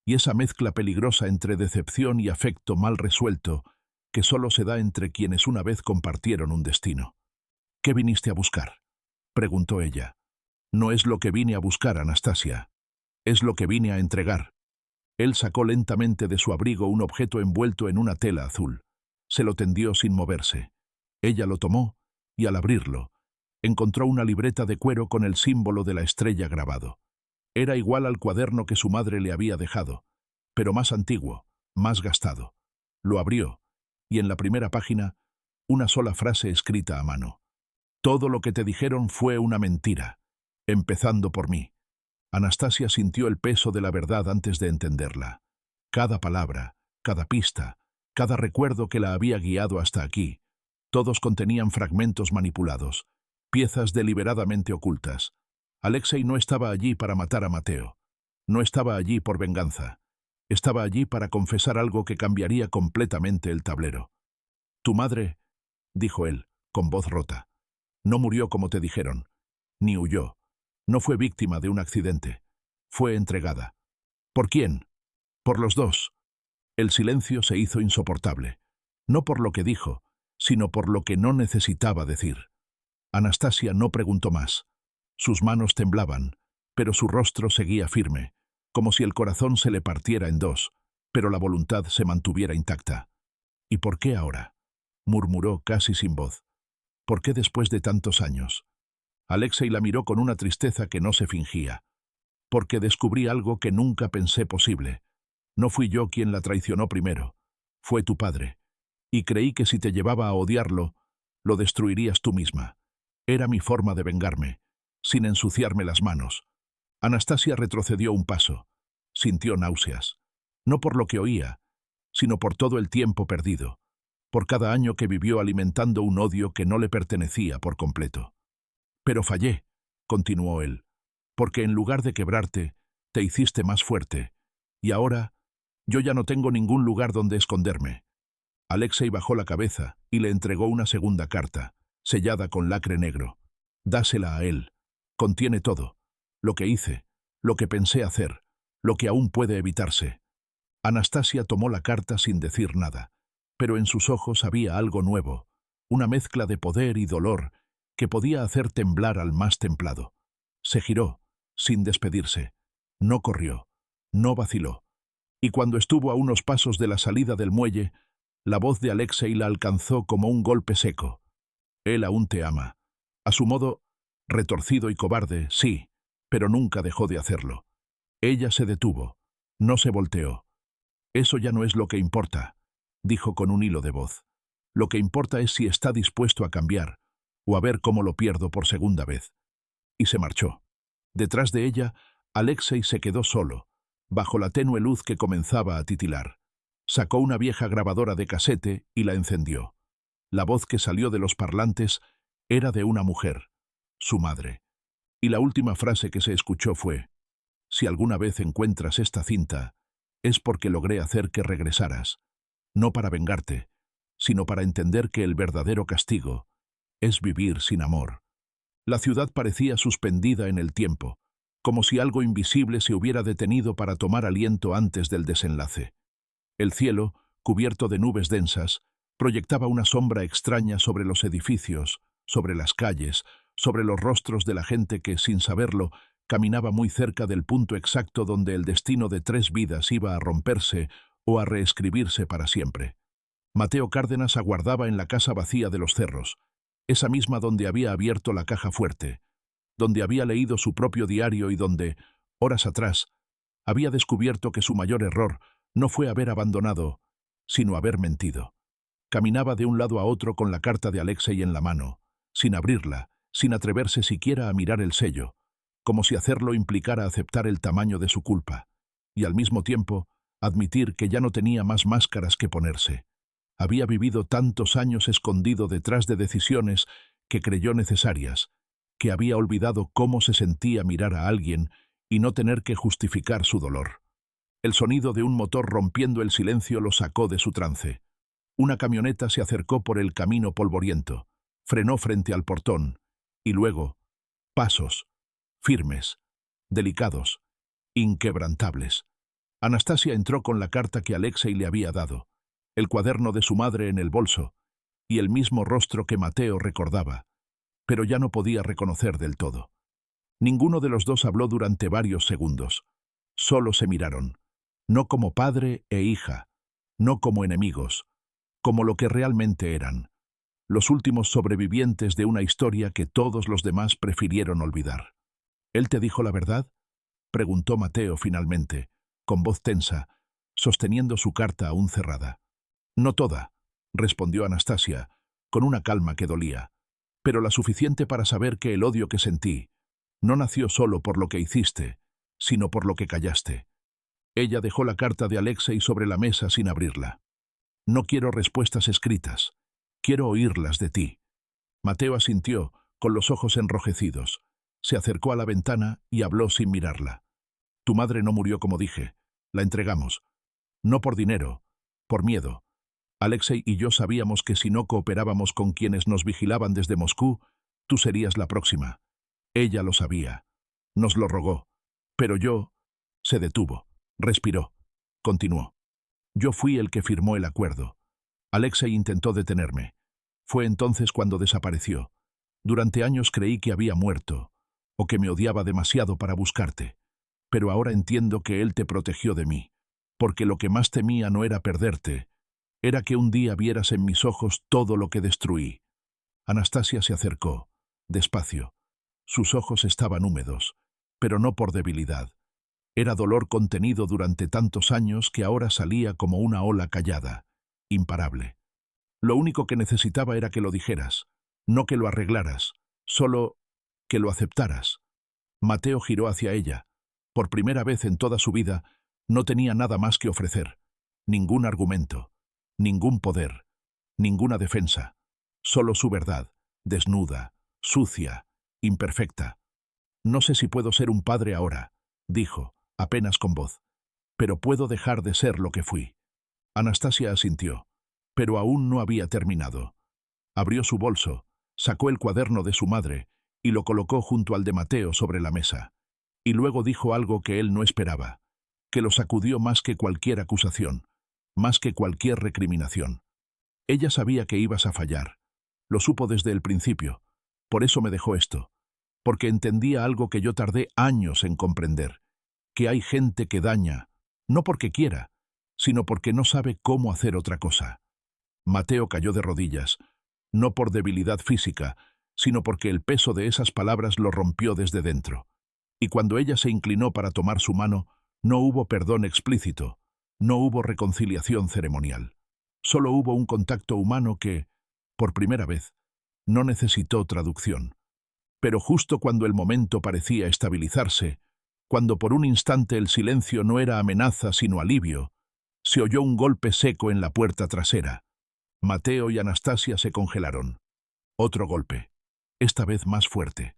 y esa mezcla peligrosa entre decepción y afecto mal resuelto que solo se da entre quienes una vez compartieron un destino. «¿Qué viniste a buscar?», preguntó ella. «No es lo que vine a buscar, Anastasia. Es lo que vine a entregar». Él sacó lentamente de su abrigo un objeto envuelto en una tela azul. Se lo tendió sin moverse. Ella lo tomó y, al abrirlo, encontró una libreta de cuero con el símbolo de la estrella grabado. Era igual al cuaderno que su madre le había dejado, pero más antiguo, más gastado. Lo abrió, y en la primera página, una sola frase escrita a mano. «Todo lo que te dijeron fue una mentira, empezando por mí». Anastasia sintió el peso de la verdad antes de entenderla. Cada palabra, cada pista, cada recuerdo que la había guiado hasta aquí, todos contenían fragmentos manipulados, piezas deliberadamente ocultas. Alexei no estaba allí para matar a Mateo. No estaba allí por venganza. Estaba allí para confesar algo que cambiaría completamente el tablero. «Tu madre», dijo él, con voz rota, «no murió como te dijeron, ni huyó. No fue víctima de un accidente. Fue entregada». «¿Por quién?». «Por los dos». El silencio se hizo insoportable, no por lo que dijo, sino por lo que no necesitaba decir. Anastasia no preguntó más. Sus manos temblaban, pero su rostro seguía firme, como si el corazón se le partiera en dos, pero la voluntad se mantuviera intacta. «¿Y por qué ahora?», murmuró casi sin voz. «¿Por qué después de tantos años?». Alexei la miró con una tristeza que no se fingía. «Porque descubrí algo que nunca pensé posible. No fui yo quien la traicionó primero. Fue tu padre. Y creí que si te llevaba a odiarlo, lo destruirías tú misma. Era mi forma de vengarme, sin ensuciarme las manos». Anastasia retrocedió un paso. Sintió náuseas. No por lo que oía, sino por todo el tiempo perdido, por cada año que vivió alimentando un odio que no le pertenecía por completo. «Pero fallé», continuó él, «porque en lugar de quebrarte, te hiciste más fuerte. Y ahora, yo ya no tengo ningún lugar donde esconderme». Alexei bajó la cabeza y le entregó una segunda carta, sellada con lacre negro. «Dásela a él. Contiene todo. Lo que hice, lo que pensé hacer, lo que aún puede evitarse». Anastasia tomó la carta sin decir nada, pero en sus ojos había algo nuevo, una mezcla de poder y dolor que podía hacer temblar al más templado. Se giró, sin despedirse. No corrió, no vaciló. Y cuando estuvo a unos pasos de la salida del muelle, la voz de Alexei la alcanzó como un golpe seco. Él aún te ama. A su modo, retorcido y cobarde, sí, pero nunca dejó de hacerlo. Ella se detuvo, no se volteó. Eso ya no es lo que importa, dijo con un hilo de voz. Lo que importa es si está dispuesto a cambiar, o a ver cómo lo pierdo por segunda vez. Y se marchó. Detrás de ella, Alexei se quedó solo, bajo la tenue luz que comenzaba a titilar. Sacó una vieja grabadora de casete y la encendió. La voz que salió de los parlantes era de una mujer, su madre. Y la última frase que se escuchó fue: «Si alguna vez encuentras esta cinta, es porque logré hacer que regresaras, no para vengarte, sino para entender que el verdadero castigo es vivir sin amor». La ciudad parecía suspendida en el tiempo, como si algo invisible se hubiera detenido para tomar aliento antes del desenlace. El cielo, cubierto de nubes densas, proyectaba una sombra extraña sobre los edificios, sobre las calles, sobre los rostros de la gente que, sin saberlo, caminaba muy cerca del punto exacto donde el destino de 3 vidas iba a romperse o a reescribirse para siempre. Mateo Cárdenas aguardaba en la casa vacía de los Cerros, esa misma donde había abierto la caja fuerte, donde había leído su propio diario y donde, horas atrás, había descubierto que su mayor error no fue haber abandonado, sino haber mentido. Caminaba de un lado a otro con la carta de Alexei en la mano, sin abrirla, sin atreverse siquiera a mirar el sello, como si hacerlo implicara aceptar el tamaño de su culpa, y al mismo tiempo admitir que ya no tenía más máscaras que ponerse. Había vivido tantos años escondido detrás de decisiones que creyó necesarias, que había olvidado cómo se sentía mirar a alguien y no tener que justificar su dolor. El sonido de un motor rompiendo el silencio lo sacó de su trance. Una camioneta se acercó por el camino polvoriento, frenó frente al portón, y luego, pasos, firmes, delicados, inquebrantables. Anastasia entró con la carta que Alexei le había dado, el cuaderno de su madre en el bolso, y el mismo rostro que Mateo recordaba, pero ya no podía reconocer del todo. Ninguno de los dos habló durante varios segundos. Solo se miraron, no como padre e hija, no como enemigos, como lo que realmente eran, los últimos sobrevivientes de una historia que todos los demás prefirieron olvidar. «¿Él te dijo la verdad?», preguntó Mateo finalmente, con voz tensa, sosteniendo su carta aún cerrada. «No toda», respondió Anastasia, con una calma que dolía, «pero la suficiente para saber que el odio que sentí no nació solo por lo que hiciste, sino por lo que callaste». Ella dejó la carta de Alexei sobre la mesa sin abrirla. «No quiero respuestas escritas. Quiero oírlas de ti». Mateo asintió, con los ojos enrojecidos. Se acercó a la ventana y habló sin mirarla. «Tu madre no murió como dije. La entregamos. No por dinero, por miedo. Alexei y yo sabíamos que si no cooperábamos con quienes nos vigilaban desde Moscú, tú serías la próxima. Ella lo sabía. Nos lo rogó. Pero yo...». Se detuvo. Respiró. Continuó. «Yo fui el que firmó el acuerdo. Alexei intentó detenerme. Fue entonces cuando desapareció. Durante años creí que había muerto, o que me odiaba demasiado para buscarte. Pero ahora entiendo que él te protegió de mí, porque lo que más temía no era perderte, era que un día vieras en mis ojos todo lo que destruí». Anastasia se acercó, despacio. Sus ojos estaban húmedos, pero no por debilidad. Era dolor contenido durante tantos años que ahora salía como una ola callada, imparable. Lo único que necesitaba era que lo dijeras, no que lo arreglaras, solo que lo aceptaras. Mateo giró hacia ella. Por primera vez en toda su vida, no tenía nada más que ofrecer. Ningún argumento, ningún poder, ninguna defensa. Solo su verdad, desnuda, sucia, imperfecta. «No sé si puedo ser un padre ahora», dijo, apenas con voz, «pero puedo dejar de ser lo que fui». Anastasia asintió, pero aún no había terminado. Abrió su bolso, sacó el cuaderno de su madre y lo colocó junto al de Mateo sobre la mesa. Y luego dijo algo que él no esperaba, que lo sacudió más que cualquier acusación, más que cualquier recriminación. «Ella sabía que ibas a fallar. Lo supo desde el principio. Por eso me dejó esto. Porque entendía algo que yo tardé años en comprender. Que hay gente que daña, no porque quiera, sino porque no sabe cómo hacer otra cosa. Mateo cayó de rodillas, no por debilidad física, sino porque el peso de esas palabras lo rompió desde dentro. Y cuando ella se inclinó para tomar su mano, no hubo perdón explícito, no hubo reconciliación ceremonial. Solo hubo un contacto humano que, por primera vez, no necesitó traducción. Pero justo cuando el momento parecía estabilizarse, cuando por un instante el silencio no era amenaza sino alivio, se oyó un golpe seco en la puerta trasera. Mateo y Anastasia se congelaron. Otro golpe, esta vez más fuerte.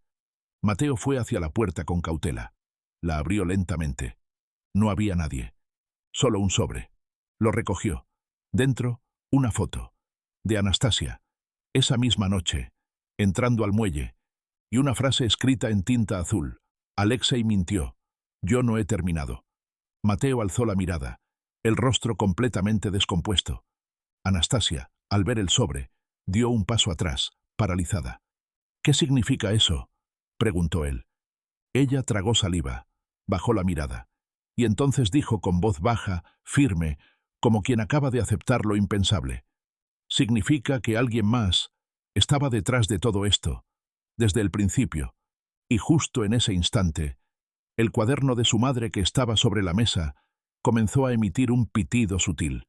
Mateo fue hacia la puerta con cautela. La abrió lentamente. No había nadie. Solo un sobre. Lo recogió. Dentro, una foto. De Anastasia. Esa misma noche, entrando al muelle, y una frase escrita en tinta azul. Alexei mintió. Yo no he terminado. Mateo alzó la mirada, el rostro completamente descompuesto. Anastasia, al ver el sobre, dio un paso atrás, paralizada. ¿Qué significa eso?, preguntó él. Ella tragó saliva, bajó la mirada, y entonces dijo con voz baja, firme, como quien acaba de aceptar lo impensable. Significa que alguien más estaba detrás de todo esto, desde el principio, y justo en ese instante, el cuaderno de su madre que estaba sobre la mesa comenzó a emitir un pitido sutil.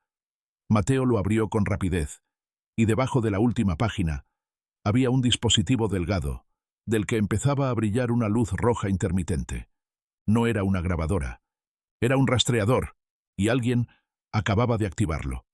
Mateo lo abrió con rapidez, y debajo de la última página había un dispositivo delgado, del que empezaba a brillar una luz roja intermitente. No era una grabadora, era un rastreador, y alguien acababa de activarlo.